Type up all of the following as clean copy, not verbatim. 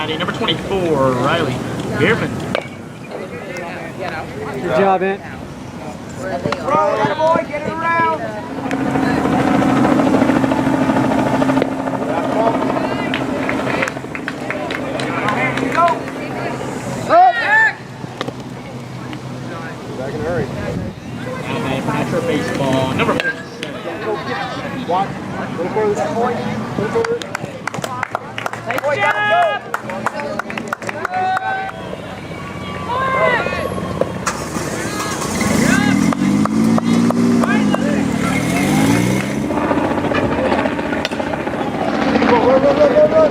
batting number 24, Riley Bierman. Good job, Ant. Throw that boy, get it around. Here you go. Up. Back in a hurry. Natural baseball, number 57. Watch. A little further that point. A little further. Take the job. Run.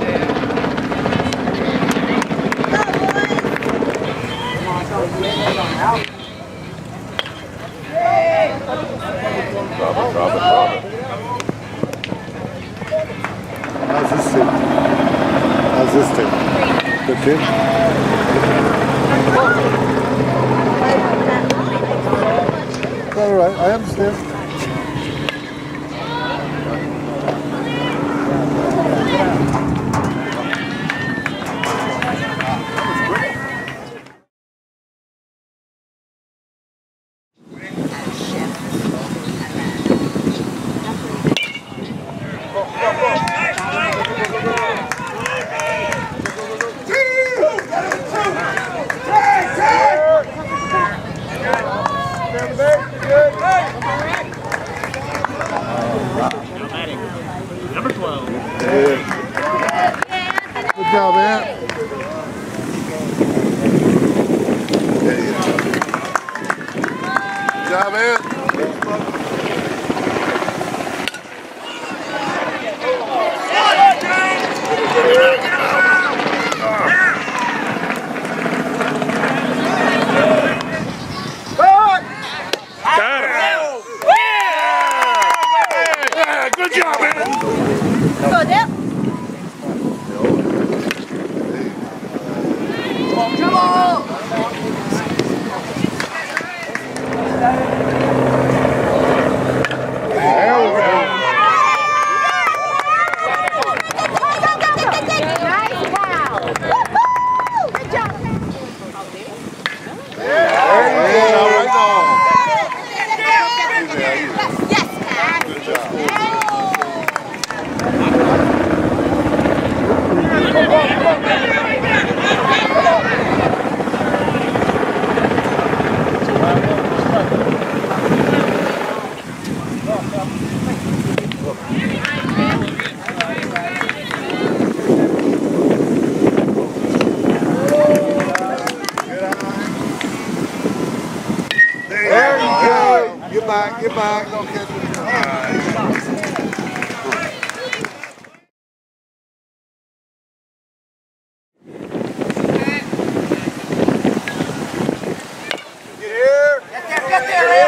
Drop it. How's this take? Good too? All right, I understand. Number 12. Good job, man. Good job, man. Good job, man. Go, Dip. Come on. There we go. Nice wow. Woo-hoo! Good job. There you go. Right on. Yes, Good job. There you go. Get back. Don't catch it. All right. Get here. Get there.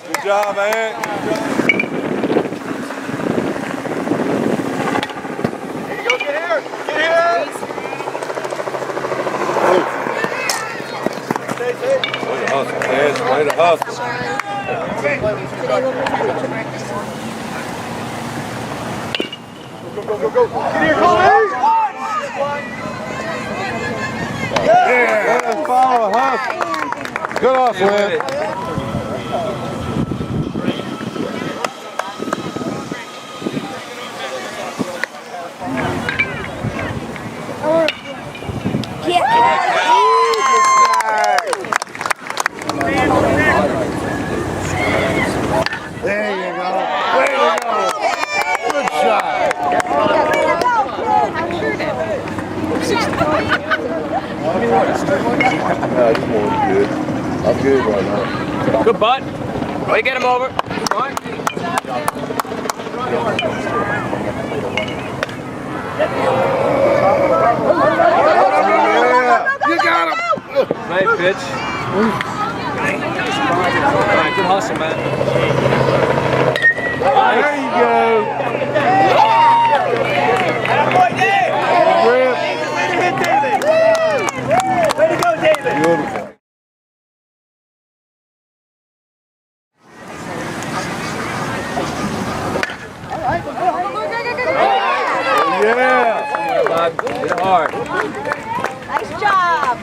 Good job, man. Here you go. Get here. Way to hustle, man. Way to hustle. Today we'll pretend it's your birthday. Go. Get here, Colby. Yeah. Follow, hustle. Good hustle, man. There you go. Way to go. Good shot. Good. I'm good right now. Good butt. Way to get him over. Good butt. Yeah. You got him. Right pitch. All right, good hustle, man. There you go. Way to go, David. Beautiful. All right, go. Hit it hard. Nice job.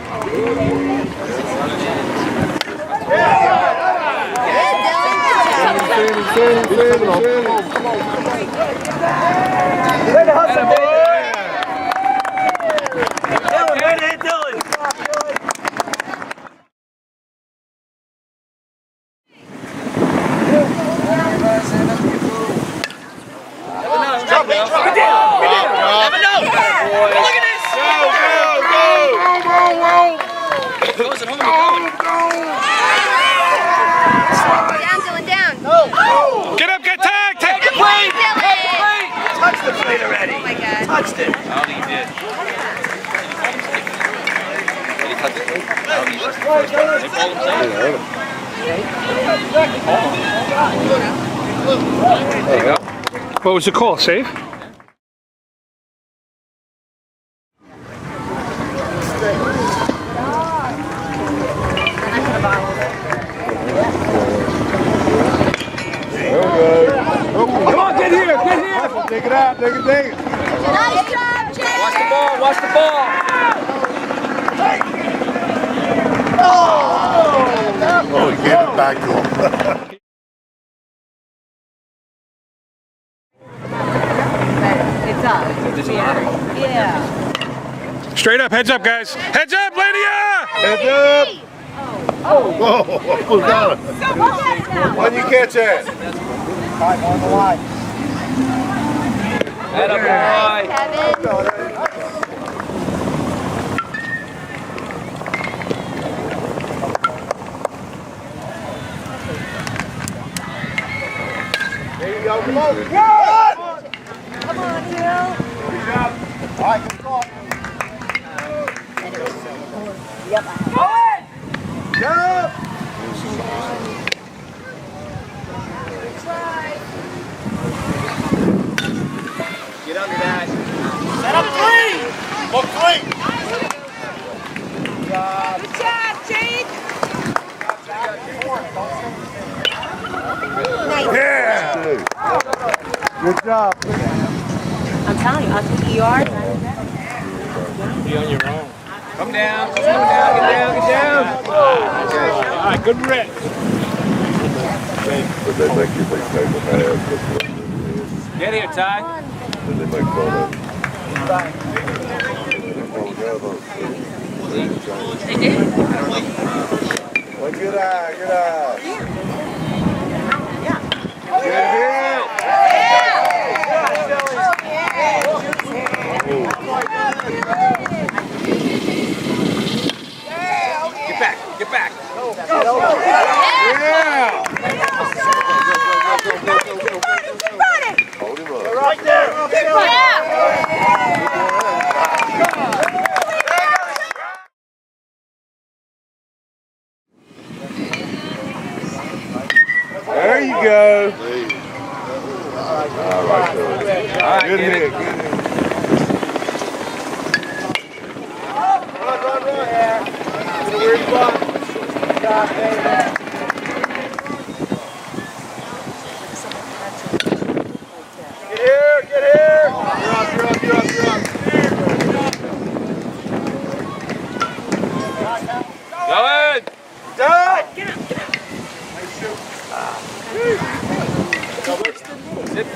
Touched it. I don't think he did. Did he touch it? I don't think he touched it. They called him safe. There you go. What was the call? Safe? Come on, get here, get here. Take it out, take it, take it. Nice job, Jay. Watch the ball, watch the ball. Oh, he gave it back to him. It's up. Yeah. Straight up, heads up, guys. Heads up, Lydia! Heads up. Whoa, who's got it? When you catch that? On the line. Head up, boy. There you go, come on. Come on, Hill. Good job. All right, good call. Yep. Go! Get under that. Set up three! Look, three! Good job, Jake. Yeah! Good job. I'm telling you, I'll take ER. Be on your own. Come down, get down, get down. All right, good rip. But they make you think they will have. Get here, Ty. Then they make fun of They did? Well, good eye, good eye. Good hit. Get back, get back. Yeah! Hold him up. Right there. There you go. All right, good hit, good hit. Run. Get a weird spot. Good job, baby. Get here. You're up. Go in. Done. Sit.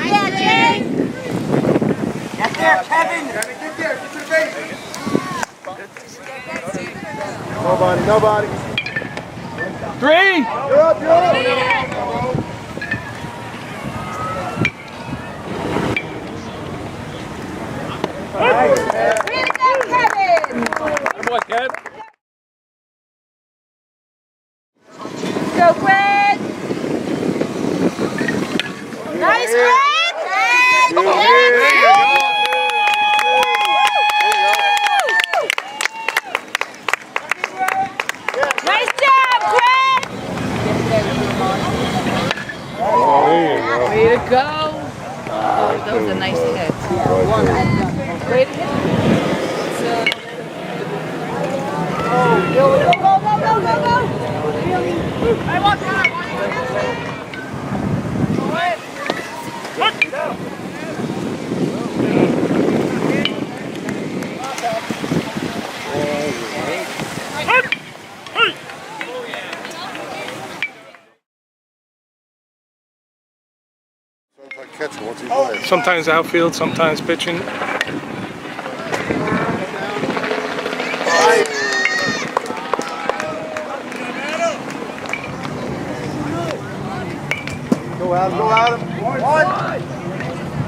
Yeah, Jake. Get there, Kevin. Get there. Get to the base. Nobody. 3. You're up. Way to go, Kevin. Good boy, Kev. Go, Fred. Nice, Fred. Good hit. Nice job, Fred. Way to go. Oh, that was a nice hit. Way to hit. Go. I want that. Catch him once he plays. Sometimes outfield, sometimes pitching. Go Adam, go Adam. One.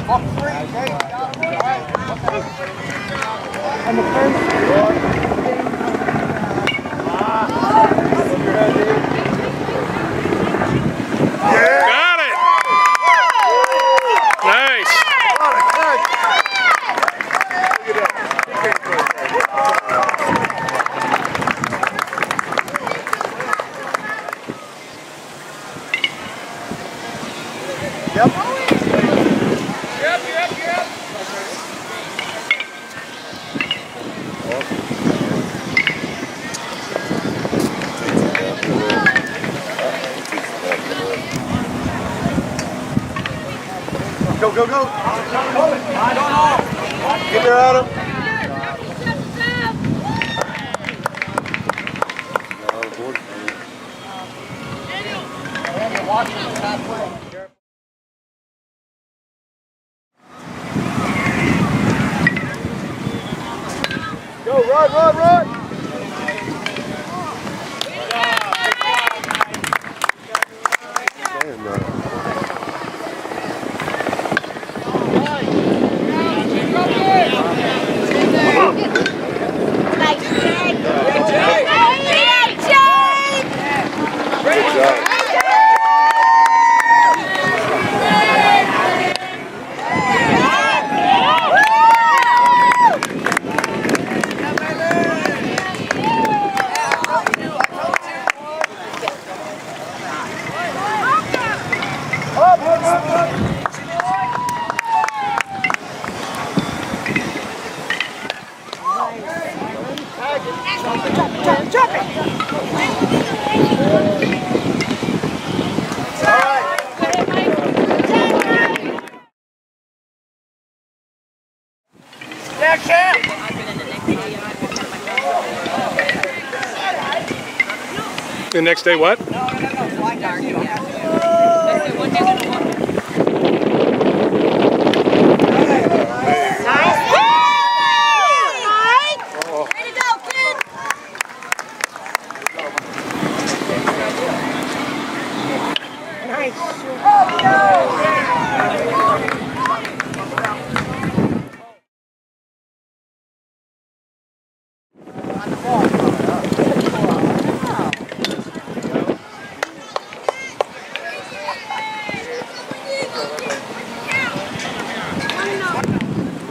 Up three, okay. On the fence. Yeah. Got it! Nice! Yep. Go, go, go. Get there, Adam. Go, run, run, run. The next day, what? I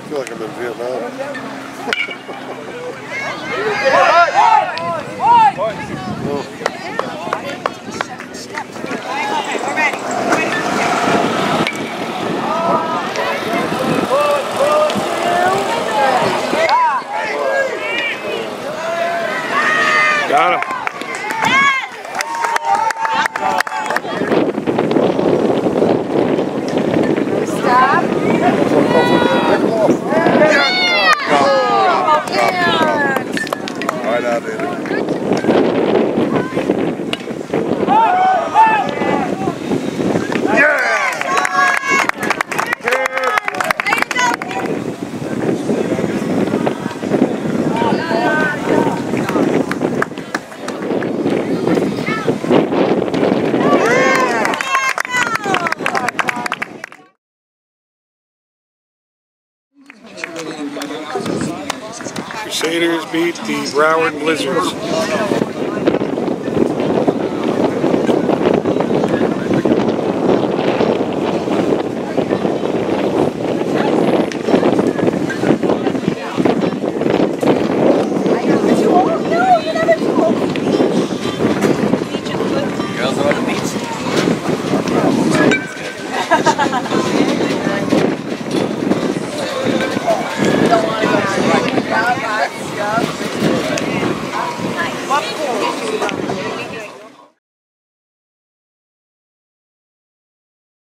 feel like I'm in Vietnam. Got him. Stop. Right out there. Crusaders beat the Broward Blizzards.